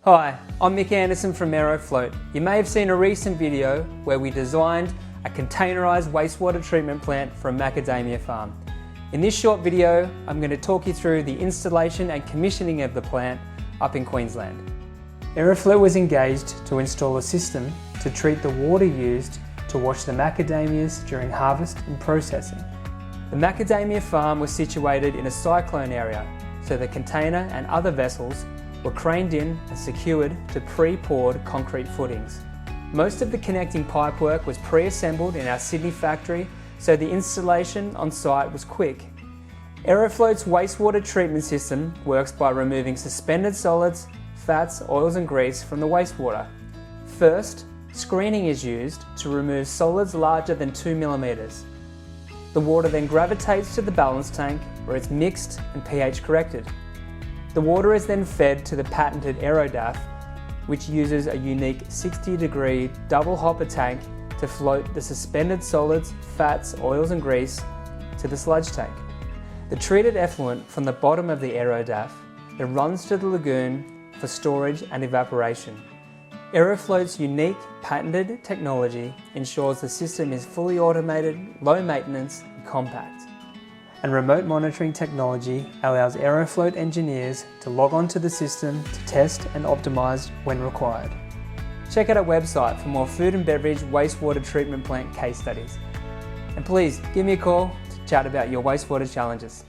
Hi, I'm Mick Anderson from Aerofloat. You may have seen a recent video where we designed a containerised wastewater treatment plant for a macadamia farm. In this short video, I'm going to talk you through the installation and commissioning of the plant up in Queensland. Aerofloat was engaged to install a system to treat the water used to wash the macadamias during harvest and processing. The macadamia farm was situated in a cyclone area, so the container and other vessels were craned in and secured to pre-poured concrete footings. Most of the connecting pipework was pre-assembled in our Sydney factory, so the installation on site was quick. Aerofloat's wastewater treatment system works by removing suspended solids, fats, oils and grease from the wastewater. First, screening is used to remove solids larger than 2 millimeters. The water then gravitates to the balance tank where it's mixed and pH corrected. The water is then fed to the patented Aerofloat, which uses a unique 60-degree double hopper tank to float the suspended solids, fats, oils and grease to the sludge tank. The treated effluent from the bottom of the Aerofloat then runs to the lagoon for storage and evaporation. Aerofloat's unique patented technology ensures the system is fully automated, low maintenance and compact. And remote monitoring technology allows Aerofloat engineers to log on to the system to test and optimise when required. Check out our website for more food and beverage wastewater treatment plant case studies. And please give me a call to chat about your wastewater challenges.